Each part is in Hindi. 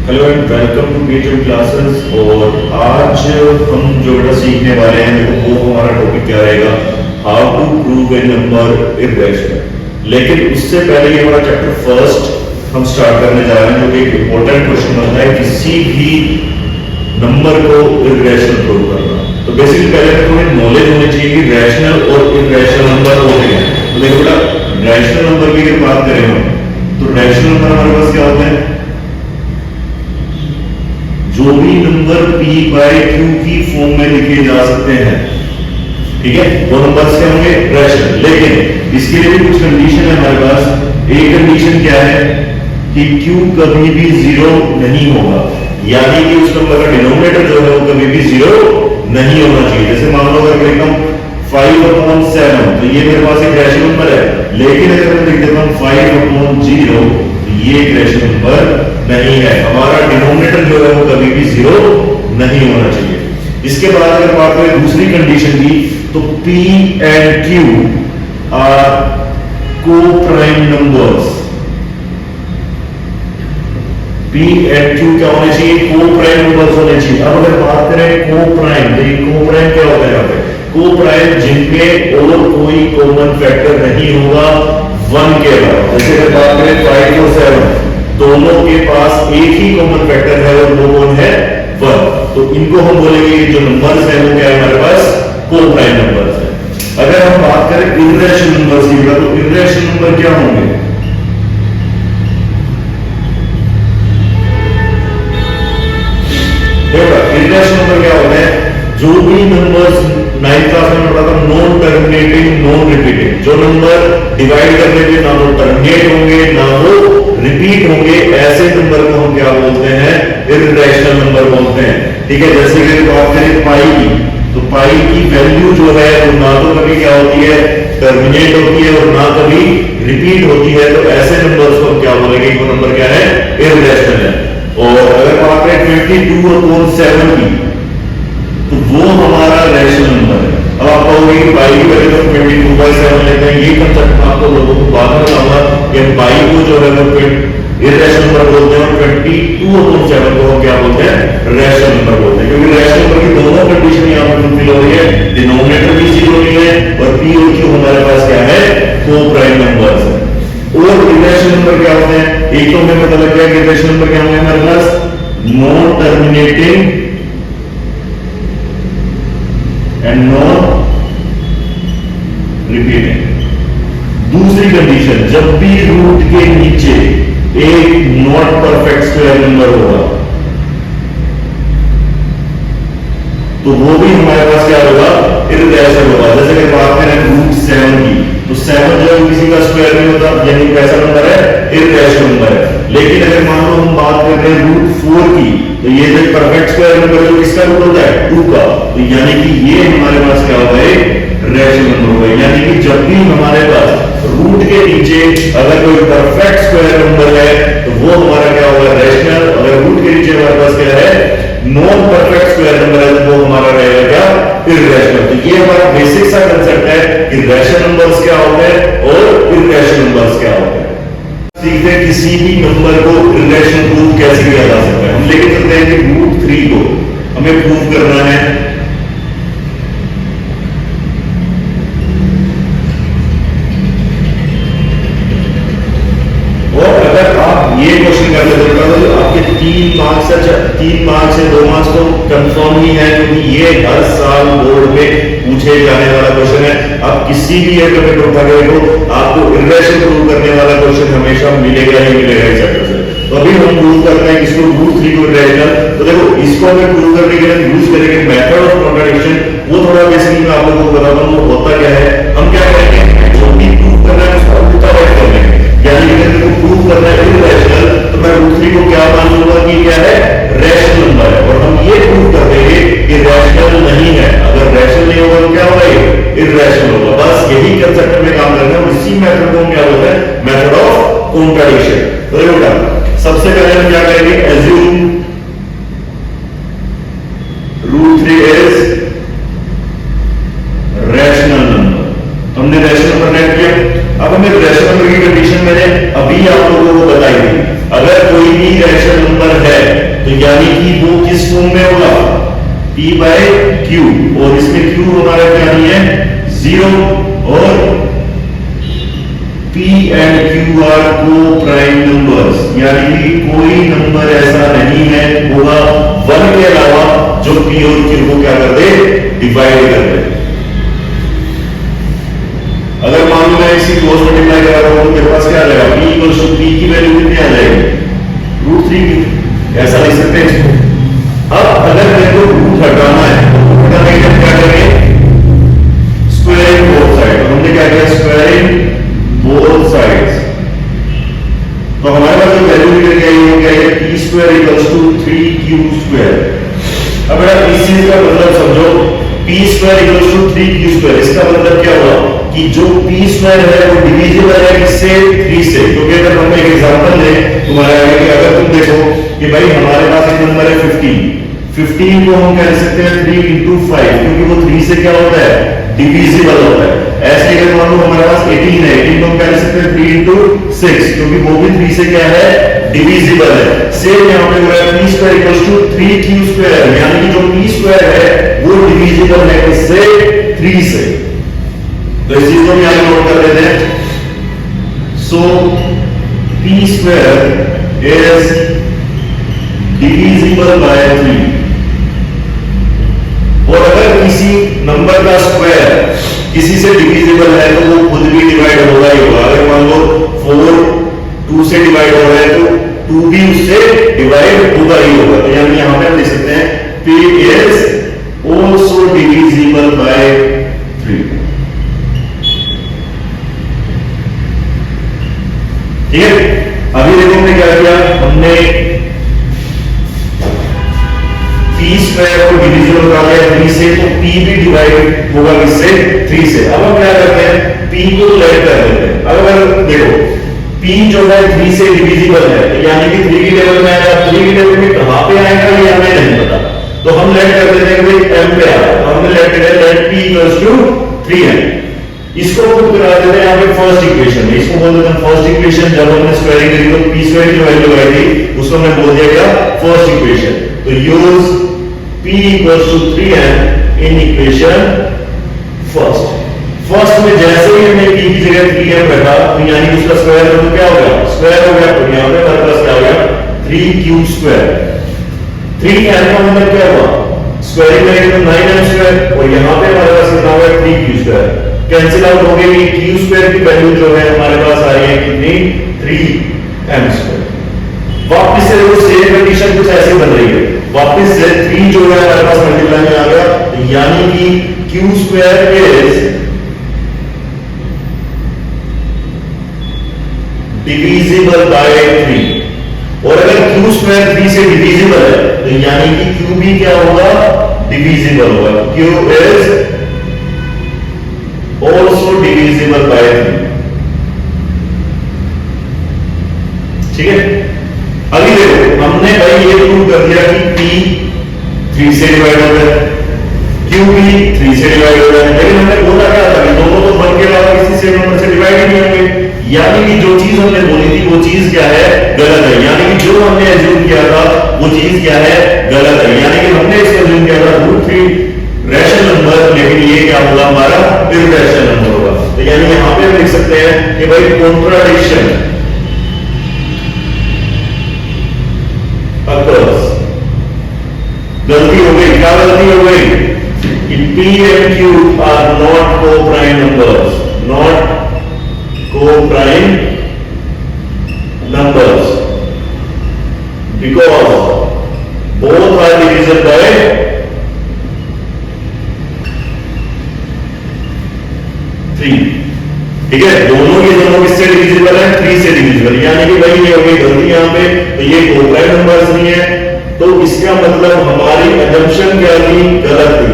Hello and welcome to PhD classes. और आज हम जो बेटा सीखने वाले हैं वो हमारा टॉपिक क्या रहेगा, how to prove a number irrational. लेकिन उससे पहले ये हमारा चैप्टर फर्स्ट हम स्टार्ट करने जा रहे हैं, जो कि एक इंपॉर्टेंट क्वेश्चन बनता है किसी भी नंबर को इररेशनल प्रूव करना। तो बेसिकली पहले थोड़ी नॉलेज होनी चाहिए कि रैशनल और इररेशनल नंबर होते हैं। तो देखो बेटा, रैशनल नंबर की अगर बात करें हम, तो रैशनल नंबर हमारे पास क्या होते हैं, जो भी नंबर p बाय q की फॉर्म में लिखे जा सकते हैं, ठीक है, वो नंबर्स क्या होंगे, रैशनल। लेकिन इसके लिए भी कुछ कंडीशन है हमारे पास। एक कंडीशन क्या है कि q कभी भी जीरो नहीं होगा, यानी कि उस नंबर का डिनोमिनेटर जो है वो कभी भी जीरो नहीं होना चाहिए। जैसे मान लो अगर लिखता हूं 5/7, तो ये मेरे पास एक रैशनल नंबर है, लेकिन अगर मैं लिख देता हूं 5/0, तो ये एक रैशनल नंबर नहीं है। हमारा डिनोमिनेटर जो है वो कभी भी जीरो नहीं होना चाहिए। इसके बाद अगर बात करें दूसरी कंडीशन की, तो p and q are coprime numbers. p and q क्या होने चाहिए, को-प्राइम नंबर्स होने चाहिए। अब अगर बात करें को-प्राइम, तो ये को-प्राइम क्या होता है यहाँ पे, को-प्राइम जिनमें और कोई कॉमन फैक्टर नहीं होगा 1 के अलावा। जैसे अगर बात करें 5 और 7, दोनों के पास एक ही कॉमन फैक्टर है और वो कौन है, 1। तो इनको हम बोलेंगे जो नंबर्स हैं वो क्या है हमारे पास, को-प्राइम नंबर्स हैं। अगर हम बात करें इररेशनल नंबर्स की, तो इररेशनल नंबर क्या होंगे, इररेशनल नंबर क्या होते हैं, जो भी नंबर्स 9th क्लास में पढ़ा था, नॉन टर्मिनेटिंग नॉन रिपीटिंग। जो नंबर डिवाइड करने पे ना तो टर्मिनेट होंगे ना वो रिपीट होंगे, ऐसे नंबर को हम क्या बोलते हैं, इररेशनल नंबर बोलते हैं। ठीक है, जैसे कि बात करें पाई की, तो पाई की वैल्यू जो है वो ना तो कभी क्या होती है, टर्मिनेट होती है, और ना कभी रिपीट होती है। तो ऐसे नंबर्स को हम क्या बोलेंगे, वो नंबर क्या है, इररेशनल है। और अगर बात करें 22/7 की, तो वो हमारा रैशनल नंबर है। अब आप कहोगे कि पाई की वैल्यू तो 22/7 लेते हैं, ये कंसेप्ट आपको लोगों को बाद में बताऊंगा कि पाई को जो है वो इररेशनल नंबर बोलते हैं, और 22/7 को हम क्या बोलते हैं, रैशनल नंबर बोलते हैं। क्योंकि रैशनल नंबर की दोनों कंडीशन यहां पर फुलफिल हो रही है, डिनोमिनेटर भी जीरो नहीं है और p और q हमारे पास क्या है, को-प्राइम नंबर्स है। और इररेशनल नंबर क्या होते हैं, एक तो हमें पता लग गया कि इररेशनल नंबर क्या होंगे हमारे पास, non terminating and non repeating. दूसरी कंडीशन, जब भी रूट के नीचे एक नॉट परफेक्ट स्क्वायर नंबर होगा, तो वो भी हमारे पास क्या होगा, इररेशनल होगा। जैसे कि बात करें √7 की, तो 7 जो है किसी का स्क्वायर नहीं होता, यानी कैसा नंबर है, इररेशनल नंबर है। लेकिन अगर मान लो हम बात कर रहे हैं √4 की, तो ये जो परफेक्ट स्क्वायर नंबर जो किसका रूट होता है, 2 का, तो यानी कि ये हमारे पास क्या होगा, रैशनल नंबर होगा। यानी कि जब भी हमारे पास रूट के नीचे अगर कोई परफेक्ट स्क्वायर नंबर है, तो वो हमारा क्या होगा, रैशनल। अगर रूट के नीचे हमारे पास क्या है, नॉन परफेक्ट स्क्वायर नंबर है, तो वो हमारा रहेगा क्या, इररेशनल। तो ये हमारा बेसिक सा कंसेप्ट है कि रैशनल नंबर्स क्या होते हैं और इररेशनल नंबर्स क्या होते हैं। सीखते हैं किसी भी नंबर को इररेशनल प्रूव कैसे किया जा सकता है। हम लेके चलते हैं कि √3 को हमें प्रूव करना है, और अगर आप ये क्वेश्चन कर लेते हैं तो आपके 3 मार्क्स से 2 मार्क्स तो कंफर्म ही है, क्योंकि ये हर साल बोर्ड में पूछे जाने वाला क्वेश्चन है। आप किसी भी एक टॉपिक उठा के देखो, आपको इररेशनल प्रूव करने वाला क्वेश्चन हमेशा मिलेगा ही मिलेगा इस चैप्टर से। तो अभी हम प्रूव करते हैं इसको, √3 को इररेशनल। तो देखो, इसको हमें प्रूव करने के लिए यूज करेंगे मेथड ऑफ कॉन्ट्रडिक्शन। वो थोड़ा बेसिकली मैं आप लोगों को बताता हूं वो होता क्या है। हम क्या करेंगे, जो भी प्रूव करना है उसको उल्टा राइट कर लेंगे। यानी कि अगर प्रूव करना है इररेशनल, तो मैं √3 को क्या मान लूंगा कि क्या है, रैशनल नंबर है। और हम ये प्रूव कर देंगे कि रैशनल नहीं है। अगर रैशनल नहीं होगा तो क्या होगा, इररेशनल होगा। बस यही कंसेप्ट में काम करना है। इसी मेथड को हम क्या बोलते हैं, मेथड ऑफ कॉन्ट्रडिक्शन। तो देखो बेटा, सबसे पहले हम क्या करेंगे, एज्यूम √3 इज रैशनल कि वो किस फॉर्म में होगा, P बाय Q, और इसमें Q हमारा क्या नहीं है, 0, और P एंड Q आर को प्राइम नंबर्स, यानी कि कोई नंबर ऐसा नहीं है होगा 1 के अलावा जो P और Q को क्या कर दे, डिवाइड कर दे। अगर मान लो मैं इसी क्रॉस मल्टीप्लाई करा रहा हूं तो मेरे पास क्या आ जाएगा, P इक्वल्स टू P की वैल्यू कितनी आ जाएगी, √3, ऐसा लिख सकते हैं इसको। अब अगर मेरे को रूट हटाना है तो रूट हटाने के लिए क्या करेंगे, स्क्वायरिंग बोथ साइड। तो हमने क्या किया, स्क्वायरिंग बोथ साइड्स, तो हमारे पास जो वैल्यू निकल गई वो क्या है, P square equals to 3Q square. अब बेटा इस चीज का मतलब समझो, P square equals to 3Q square, इसका मतलब क्या हुआ कि जो P स्क्वायर है वो डिविजिबल है किससे, 3 से। क्योंकि अगर हम एक एग्जांपल लें तुम्हारे आगे कि अगर तुम देखो कि भाई हमारे पास एक नंबर है 15 को हम कह सकते हैं 3 into 5, क्योंकि वो 3 से क्या होता है, डिविजिबल होता है। ऐसे अगर मान लो हमारे पास 18 है, 18 को हम कह सकते हैं 3 into 6, क्योंकि वो भी 3 से क्या है, डिविजिबल है। सेम यहाँ पे हुआ P square equals to 3Q square, यानी कि जो P स्क्वायर है वो डिविजिबल है किससे, 3 से। तो इस चीज को हम यहां नोट कर लेते हैं। सो P square is divisible by 3, और अगर किसी नंबर का स्क्वायर किसी से डिविजिबल है तो वो खुद भी डिवाइड होगा ही होगा। अगर मान लो 4 2 से डिवाइड हो रहा है तो 2 भी उससे डिवाइड होगा ही होगा। तो यानी यहां पे हम लिख सकते हैं P is also divisible by 3। ठीक है, अभी देखो हमने क्या किया, हमने P स्क्वायर को डिविजिबल कर लिया 3 से, तो P भी डिवाइड होगा किससे, 3 से। अब हम क्या करते हैं, P को लेट कर देते हैं। अगर देखो P जो है 3 से डिविजिबल है, यानी कि 3 की टेबल में आएगा, 3 की टेबल में कहां पे आएगा ये हमें नहीं पता, तो हम लेट कर देते हैं कि भाई M पे आ रहा है। हमने लेट किया late P equals to 3M, इसको पुट करा देते हैं यहाँ पे फर्स्ट इक्वेशन में, इसको बोल देते हैं फर्स्ट इक्वेशन। जब हमने स्क्वायरिंग करी तो P स्क्वायर की वैल्यू आई थी, उसको हमने बोल दिया क्या, फर्स्ट इक्वेशन। तो use P equals to 3M in equation first में जैसे ही हमने P की जगह 3M रखा तो यानी कि उसका स्क्वायर तो क्या हो गया, स्क्वायर हो गया। तो यहाँ पे हमारे पास क्या हो गया, 3Q स्क्वायर। 3M का मतलब क्या हुआ, स्क्वायरिंग करेंगे तो 9M स्क्वायर, और यहाँ पे हमारे पास कितना हुआ 3Q स्क्वायर। कैंसिल आउट हो गई, Q स्क्वायर की वैल्यू जो है हमारे पास आ रही है कितनी, 3M स्क्वायर। वापस से वो सेम कंडीशन कुछ ऐसी बन रही है, वापस से 3 जो है हमारे पास मल्टीप्लाई में आ गया, यानी कि Q square is divisible by 3। और अगर Q स्क्वायर 3 से डिविजिबल है तो यानी कि Q भी क्या होगा, डिविजिबल होगा। Q is also divisible by 3। ठीक है, अभी देखो हमने भाई ये प्रूव कर दिया कि P 3 से डिवाइड होता है, Q भी 3 से डिवाइड होता है, लेकिन हमने बोला क्या था कि दोनों तो 1 के अलावा किसी से नंबर से डिवाइड ही नहीं होंगे। यानी कि जो चीज हमने बोली थी वो चीज क्या है, गलत है। यानी कि जो हमने एज्यूम किया था वो चीज क्या है, गलत है। यानी कि हमने इसको एज्यूम किया था √3 रैशनल नंबर, लेकिन ये क्या होगा, हमारा इररेशनल नंबर होगा। तो यानी यहां पे हम लिख सकते हैं कि भाई कॉन्ट्राडिक्शन अकर्स। गलती हो गई, क्या गलती हो गई कि P and Q are not coprime numbers, not coprime numbers because both are divisible by 3। ठीक है, दोनों के दोनों किससे डिविजिबल है, 3 से डिविजिबल। यानी कि भाई ये हो गई गलती यहाँ पे, तो ये को-प्राइम नंबर्स नहीं है, तो इसका मतलब हमारी अजम्पशन क्या थी, गलत थी।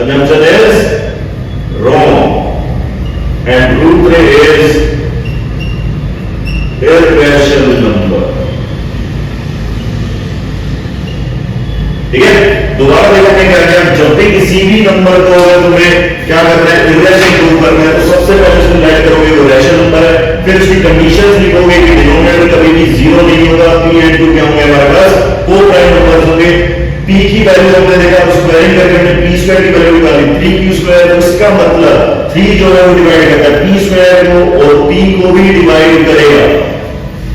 Assumption is wrong and √3 is irrational number. ठीक है, दोबारा देखते हैं क्या क्या, जब भी किसी भी नंबर को अगर तुम्हें क्या करना है, इररेशनल प्रूव करना है, तो सबसे पहले उसको लेट करोगे वो रैशनल नंबर है, फिर उसकी कंडीशंस लिखोगे कि डिनोमिनेटर कभी भी 0 नहीं होगा, P and Q क्या होंगे हमारे पास को प्राइम नंबर्स होंगे। p की वैल्यू हमने देखा तो स्क्वायरिंग करके हमने p स्क्वायर की वैल्यू निकाली 3q स्क्वायर। इसका मतलब 3 जो है वो डिवाइड करता है p स्क्वायर को और p को भी डिवाइड करेगा।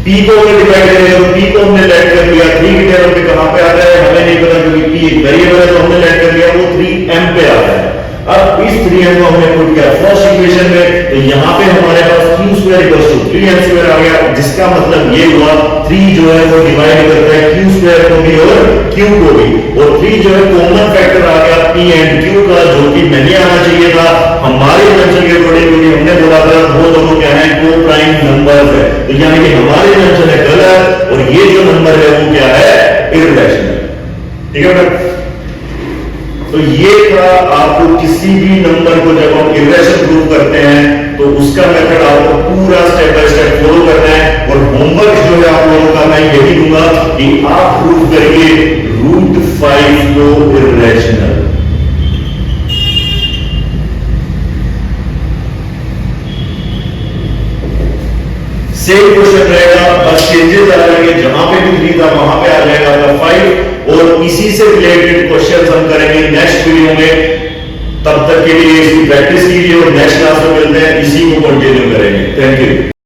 p को हमने डिवाइड करेगा तो p को हमने लेट कर दिया 3 की टर्म पे कहां पे आता है हमें नहीं पता क्योंकि p एक वेरिएबल है तो हमने लेट कर दिया वो 3m पे आता है। अब इस 3m को हमने पुट किया फर्स्ट इक्वेशन में तो यहां पे हमारे पास q square equals to 3m square आ गया जिसका मतलब ये हुआ 3 जो है वो डिवाइड करता है q स्क्वायर को भी और q को भी और 3 जो है कॉमन फैक्टर आ गया p एंड q का जो कि नहीं आना चाहिए था हमारे कंसेप्ट के अकॉर्डिंग क्योंकि हमने बोला था वो दोनों क्या है को प्राइम नंबर्स है तो यानी कि हमारे कंसेप्ट है गलत और ये जो नंबर है वो क्या है इररेशनल। ठीक है बेटा तो ये था आपको किसी भी नंबर को जब हम इररेशनल प्रूव करते हैं तो उसका मेथड आपको पूरा स्टेप बाय स्टेप फॉलो करना है और होमवर्क जो है आप लोगों का मैं यही दूंगा कि आप प्रूव करिए √5 को इररेशनल। सेम क्वेश्चन रहेगा बस चेंजेस आ जाएंगे जहां पे भी 3 था वहां पे आ जाएगा आपका 5 और इसी से रिलेटेड क्वेश्चंस हम करेंगे नेक्स्ट वीडियो में। तब तक के लिए इसकी प्रैक्टिस कीजिए और नेक्स्ट क्लास में मिलते हैं इसी को कंटिन्यू करेंगे। Thank you.